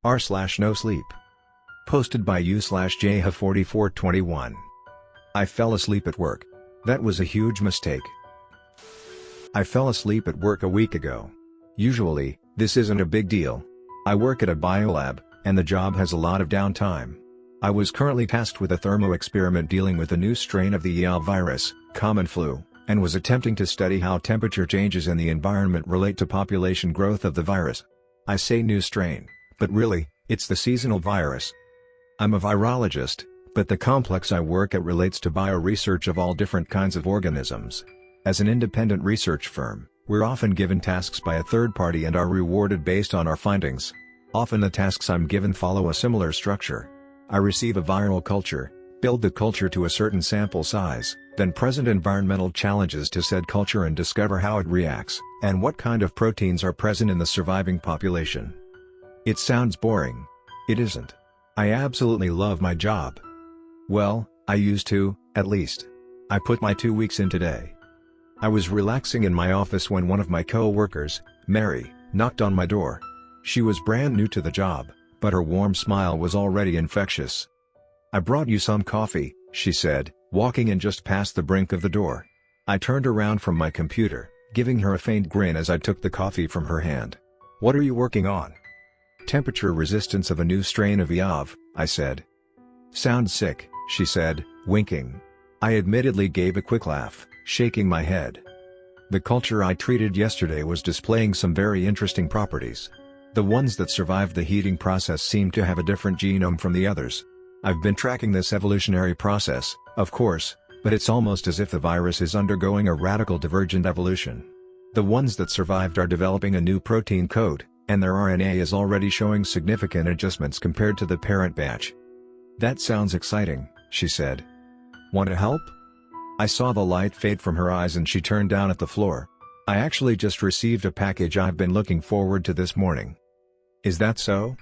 r/nosleep. Posted by u/jha4421. I fell asleep at work. That was a huge mistake. I fell asleep at work a week ago. Usually, this isn't a big deal. I work at a biolab, and the job has a lot of downtime. I was currently tasked with a thermo experiment dealing with a new strain of the EA virus, common flu, and was attempting to study how temperature changes in the environment relate to population growth of the virus. I say new strain, but really, it's the seasonal virus. I'm a virologist, but the complex I work at relates to bioresearch of all different kinds of organisms. As an independent research firm, we're often given tasks by a third party and are rewarded based on our findings. Often the tasks I'm given follow a similar structure. I receive a viral culture, build the culture to a certain sample size, then present environmental challenges to said culture and discover how it reacts, and what kind of proteins are present in the surviving population. It sounds boring. It isn't. I absolutely love my job. Well, I used to, at least. I put my 2 weeks in today. I was relaxing in my office when one of my co-workers, Mary, knocked on my door. She was brand new to the job, but her warm smile was already infectious. "I brought you some coffee," she said, walking in just past the brink of the door. I turned around from my computer, giving her a faint grin as I took the coffee from her hand. "What are you working on?" "Temperature resistance of a new strain of EAV," I said. "Sounds sick," she said, winking. I admittedly gave a quick laugh, shaking my head. The culture I treated yesterday was displaying some very interesting properties. The ones that survived the heating process seemed to have a different genome from the others. I've been tracking this evolutionary process, of course, but it's almost as if the virus is undergoing a radical divergent evolution. The ones that survived are developing a new protein code, and their RNA is already showing significant adjustments compared to the parent batch. "That sounds exciting," she said. "Want to help?" I saw the light fade from her eyes and she turned down at the floor. "I actually just received a package I've been looking forward to this morning." "Is that so?"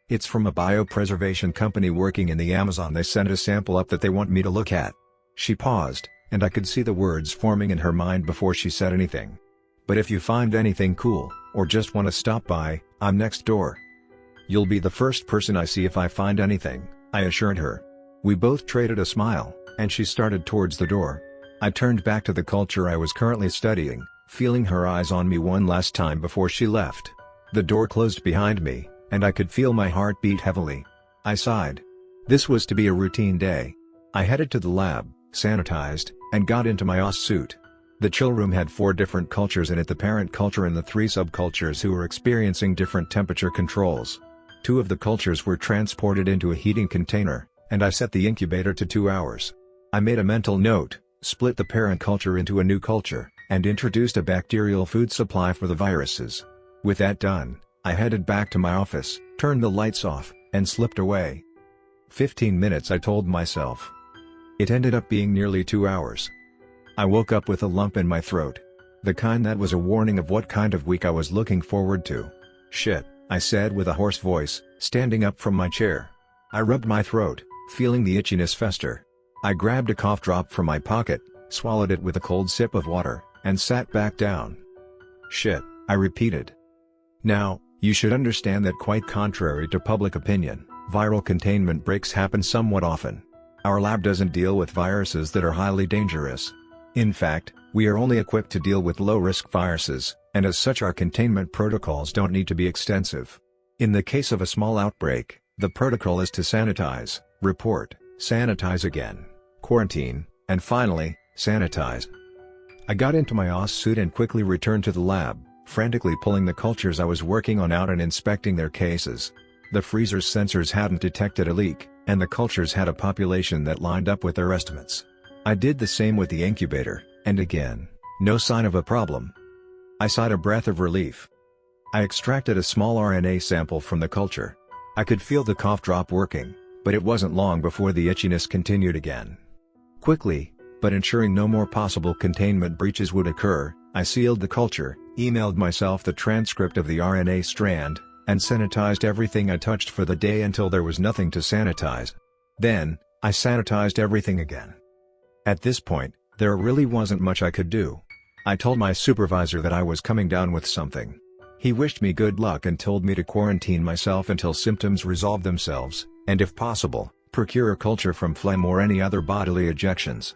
"It's from a biopreservation company working in the Amazon. They sent a sample up that they want me to look at." She paused, and I could see the words forming in her mind before she said anything. "But if you find anything cool, or just want to stop by, I'm next door." "You'll be the first person I see if I find anything," I assured her. We both traded a smile, and she started towards the door. I turned back to the culture I was currently studying, feeling her eyes on me one last time before she left. The door closed behind me, and I could feel my heart beat heavily. I sighed. This was to be a routine day. I headed to the lab, sanitized, and got into my OS suit. The chill room had 4 different cultures in it: the parent culture and the 3 subcultures who were experiencing different temperature controls. 2 of the cultures were transported into a heating container, and I set the incubator to 2 hours. I made a mental note, split the parent culture into a new culture, and introduced a bacterial food supply for the viruses. With that done, I headed back to my office, turned the lights off, and slipped away. 15 minutes, I told myself. It ended up being nearly 2 hours. I woke up with a lump in my throat. The kind that was a warning of what kind of week I was looking forward to. "Shit," I said with a hoarse voice, standing up from my chair. I rubbed my throat, feeling the itchiness fester. I grabbed a cough drop from my pocket, swallowed it with a cold sip of water, and sat back down. "Shit," I repeated. Now, you should understand that quite contrary to public opinion, viral containment breaks happen somewhat often. Our lab doesn't deal with viruses that are highly dangerous. In fact, we are only equipped to deal with low-risk viruses, and as such our containment protocols don't need to be extensive. In the case of a small outbreak, the protocol is to sanitize, report, sanitize again, quarantine, and finally, sanitize. I got into my OS suit and quickly returned to the lab, frantically pulling the cultures I was working on out and inspecting their cases. The freezer's sensors hadn't detected a leak, and the cultures had a population that lined up with their estimates. I did the same with the incubator, and again, no sign of a problem. I sighed a breath of relief. I extracted a small RNA sample from the culture. I could feel the cough drop working, but it wasn't long before the itchiness continued again. Quickly, but ensuring no more possible containment breaches would occur, I sealed the culture, emailed myself the transcript of the RNA strand, and sanitized everything I touched for the day until there was nothing to sanitize. Then, I sanitized everything again. At this point, there really wasn't much I could do. I told my supervisor that I was coming down with something. He wished me good luck and told me to quarantine myself until symptoms resolve themselves, and if possible, procure a culture from phlegm or any other bodily ejections.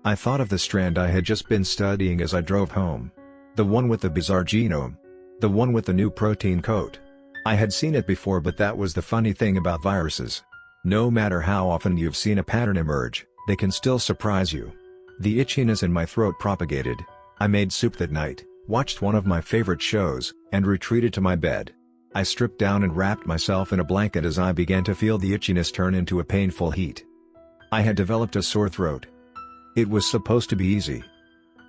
I thought of the strand I had just been studying as I drove home. The one with the bizarre genome. The one with the new protein coat. I had seen it before, but that was the funny thing about viruses. No matter how often you've seen a pattern emerge, they can still surprise you. The itchiness in my throat propagated. I made soup that night, watched one of my favorite shows, and retreated to my bed. I stripped down and wrapped myself in a blanket as I began to feel the itchiness turn into a painful heat. I had developed a sore throat. It was supposed to be easy.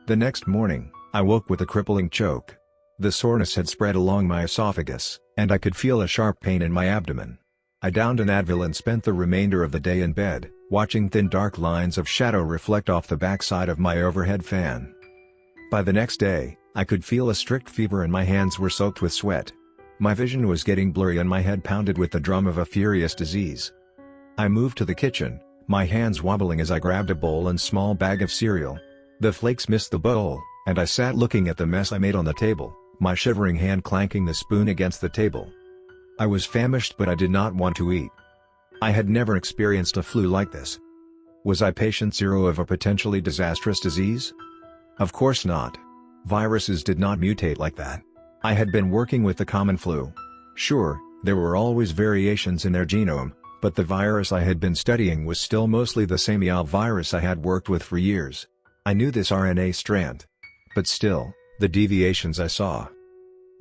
The next morning, I woke with a crippling choke. The soreness had spread along my esophagus, and I could feel a sharp pain in my abdomen. I downed an Advil and spent the remainder of the day in bed, watching thin dark lines of shadow reflect off the backside of my overhead fan. By the next day, I could feel a strict fever and my hands were soaked with sweat. My vision was getting blurry and my head pounded with the drum of a furious disease. I moved to the kitchen, my hands wobbling as I grabbed a bowl and small bag of cereal. The flakes missed the bowl, and I sat looking at the mess I made on the table, my shivering hand clanking the spoon against the table. I was famished, but I did not want to eat. I had never experienced a flu like this. Was I patient zero of a potentially disastrous disease? Of course not. Viruses did not mutate like that. I had been working with the common flu. Sure, there were always variations in their genome, but the virus I had been studying was still mostly the same virus I had worked with for years. I knew this RNA strand. But still, the deviations I saw.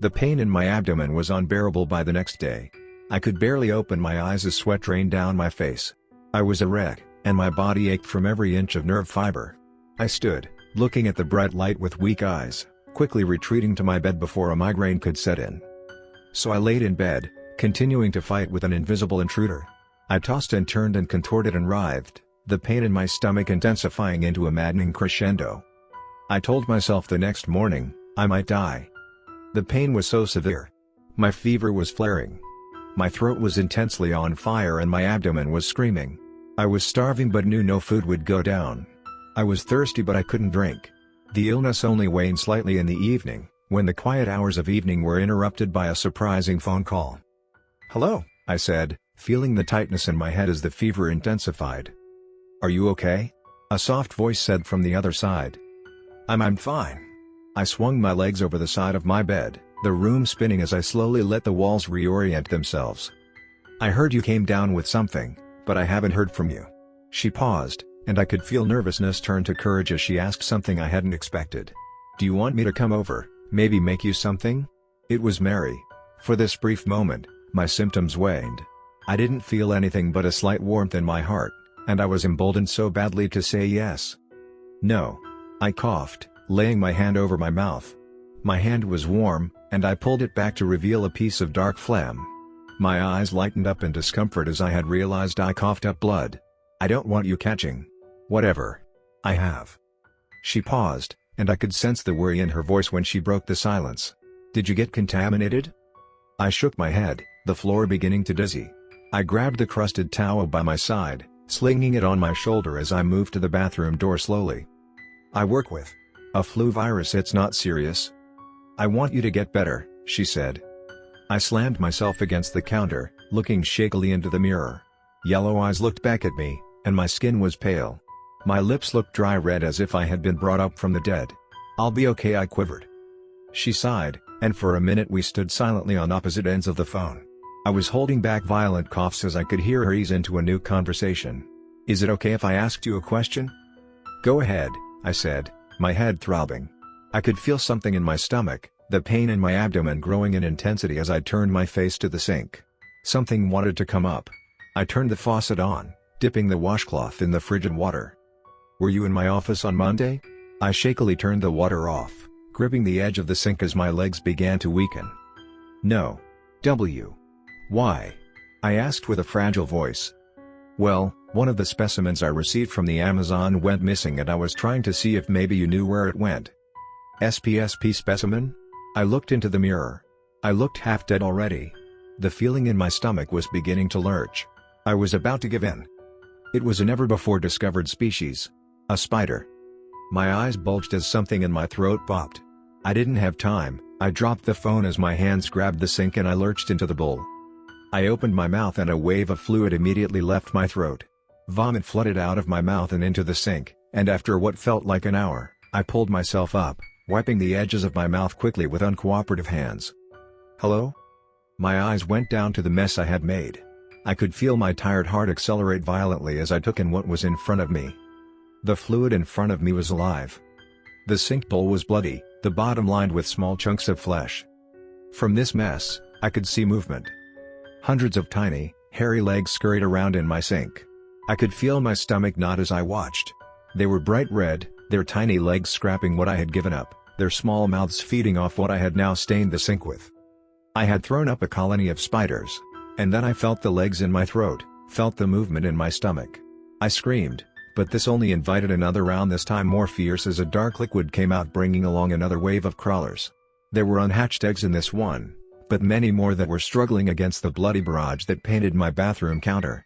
The pain in my abdomen was unbearable by the next day. I could barely open my eyes as sweat drained down my face. I was a wreck, and my body ached from every inch of nerve fiber. I stood, looking at the bright light with weak eyes, quickly retreating to my bed before a migraine could set in. So I laid in bed, continuing to fight with an invisible intruder. I tossed and turned and contorted and writhed, the pain in my stomach intensifying into a maddening crescendo. I told myself the next morning, I might die. The pain was so severe. My fever was flaring. My throat was intensely on fire and my abdomen was screaming. I was starving but knew no food would go down. I was thirsty but I couldn't drink. The illness only waned slightly in the evening, when the quiet hours of evening were interrupted by a surprising phone call. "Hello," I said, feeling the tightness in my head as the fever intensified. "Are you okay?" a soft voice said from the other side. I'm fine." I swung my legs over the side of my bed, the room spinning as I slowly let the walls reorient themselves. "I heard you came down with something, but I haven't heard from you." She paused, and I could feel nervousness turn to courage as she asked something I hadn't expected. "Do you want me to come over, maybe make you something?" It was Mary. For this brief moment, my symptoms waned. I didn't feel anything but a slight warmth in my heart, and I was emboldened so badly to say yes. "No." I coughed, laying my hand over my mouth. My hand was warm, and I pulled it back to reveal a piece of dark phlegm. My eyes lightened up in discomfort as I had realized I coughed up blood. "I don't want you catching. Whatever. I have." She paused, and I could sense the worry in her voice when she broke the silence. "Did you get contaminated?" I shook my head, the floor beginning to dizzy. I grabbed the crusted towel by my side, slinging it on my shoulder as I moved to the bathroom door slowly. "I work with a flu virus, it's not serious." "I want you to get better," she said. I slammed myself against the counter, looking shakily into the mirror. Yellow eyes looked back at me, and my skin was pale. My lips looked dry red as if I had been brought up from the dead. "I'll be okay," I quivered. She sighed, and for a minute we stood silently on opposite ends of the phone. I was holding back violent coughs as I could hear her ease into a new conversation. "Is it okay if I asked you a question?" "Go ahead," I said, my head throbbing. I could feel something in my stomach, the pain in my abdomen growing in intensity as I turned my face to the sink. Something wanted to come up. I turned the faucet on, dipping the washcloth in the frigid water. "Were you in my office on Monday?" I shakily turned the water off, gripping the edge of the sink as my legs began to weaken. "No. Why?" I asked with a fragile voice. "Well, one of the specimens I received from the Amazon went missing and I was trying to see if maybe you knew where it went." "SPSP specimen?" I looked into the mirror. I looked half dead already. The feeling in my stomach was beginning to lurch. I was about to give in. It was a never-before-discovered species. A spider. My eyes bulged as something in my throat popped. I didn't have time, I dropped the phone as my hands grabbed the sink and I lurched into the bowl. I opened my mouth and a wave of fluid immediately left my throat. Vomit flooded out of my mouth and into the sink, and after what felt like an hour, I pulled myself up, wiping the edges of my mouth quickly with uncooperative hands. Hello? My eyes went down to the mess I had made. I could feel my tired heart accelerate violently as I took in what was in front of me. The fluid in front of me was alive. The sink bowl was bloody, the bottom lined with small chunks of flesh. From this mess, I could see movement. Hundreds of tiny, hairy legs scurried around in my sink. I could feel my stomach knot as I watched. They were bright red, their tiny legs scrapping what I had given up, their small mouths feeding off what I had now stained the sink with. I had thrown up a colony of spiders. And then I felt the legs in my throat, felt the movement in my stomach. I screamed, but this only invited another round, this time more fierce, as a dark liquid came out bringing along another wave of crawlers. There were unhatched eggs in this one, but many more that were struggling against the bloody barrage that painted my bathroom counter.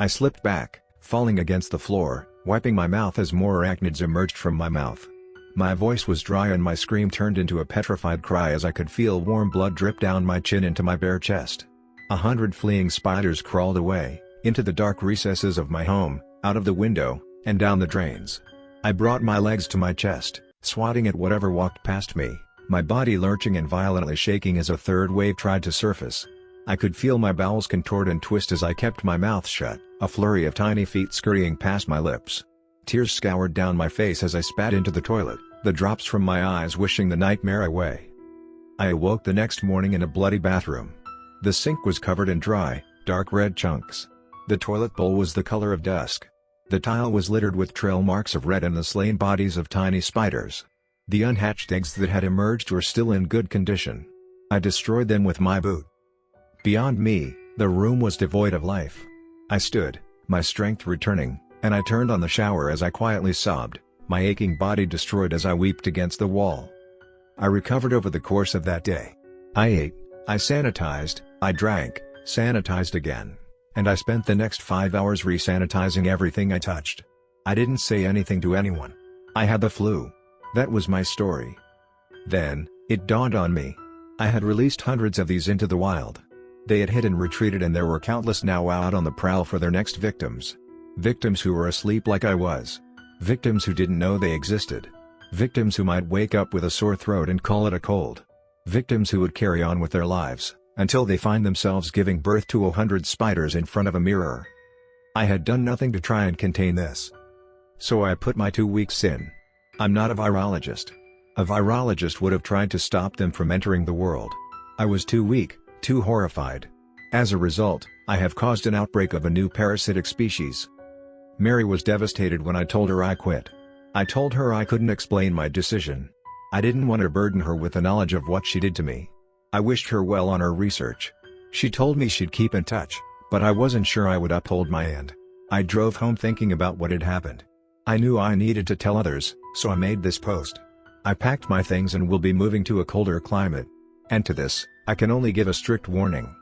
I slipped back, falling against the floor, wiping my mouth as more arachnids emerged from my mouth. My voice was dry and my scream turned into a petrified cry as I could feel warm blood drip down my chin into my bare chest. 100 fleeing spiders crawled away, into the dark recesses of my home, out of the window, and down the drains. I brought my legs to my chest, swatting at whatever walked past me, my body lurching and violently shaking as a third wave tried to surface. I could feel my bowels contort and twist as I kept my mouth shut, a flurry of tiny feet scurrying past my lips. Tears scoured down my face as I spat into the toilet, the drops from my eyes wishing the nightmare away. I awoke the next morning in a bloody bathroom. The sink was covered in dry, dark red chunks. The toilet bowl was the color of dusk. The tile was littered with trail marks of red and the slain bodies of tiny spiders. The unhatched eggs that had emerged were still in good condition. I destroyed them with my boot. Beyond me, the room was devoid of life. I stood, my strength returning, and I turned on the shower as I quietly sobbed, my aching body destroyed as I wept against the wall. I recovered over the course of that day. I ate, I sanitized, I drank, sanitized again, and I spent the next 5 hours re-sanitizing everything I touched. I didn't say anything to anyone. I had the flu. That was my story. Then, it dawned on me. I had released hundreds of these into the wild. They had hid and retreated, and there were countless now out on the prowl for their next victims. Victims who were asleep like I was. Victims who didn't know they existed. Victims who might wake up with a sore throat and call it a cold. Victims who would carry on with their lives, until they find themselves giving birth to 100 spiders in front of a mirror. I had done nothing to try and contain this. So I put my 2 weeks in. I'm not a virologist. A virologist would have tried to stop them from entering the world. I was too weak, too horrified. As a result, I have caused an outbreak of a new parasitic species. Mary was devastated when I told her I quit. I told her I couldn't explain my decision. I didn't want to burden her with the knowledge of what she did to me. I wished her well on her research. She told me she'd keep in touch, but I wasn't sure I would uphold my end. I drove home thinking about what had happened. I knew I needed to tell others, so I made this post. I packed my things and will be moving to a colder climate. And to this, I can only give a strict warning.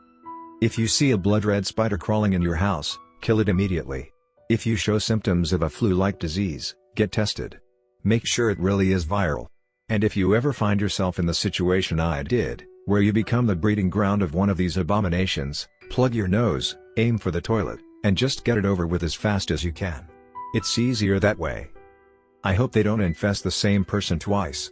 If you see a blood red spider crawling in your house, kill it immediately. If you show symptoms of a flu-like disease, get tested. Make sure it really is viral. And if you ever find yourself in the situation I did, where you become the breeding ground of one of these abominations, plug your nose, aim for the toilet, and just get it over with as fast as you can. It's easier that way. I hope they don't infest the same person twice.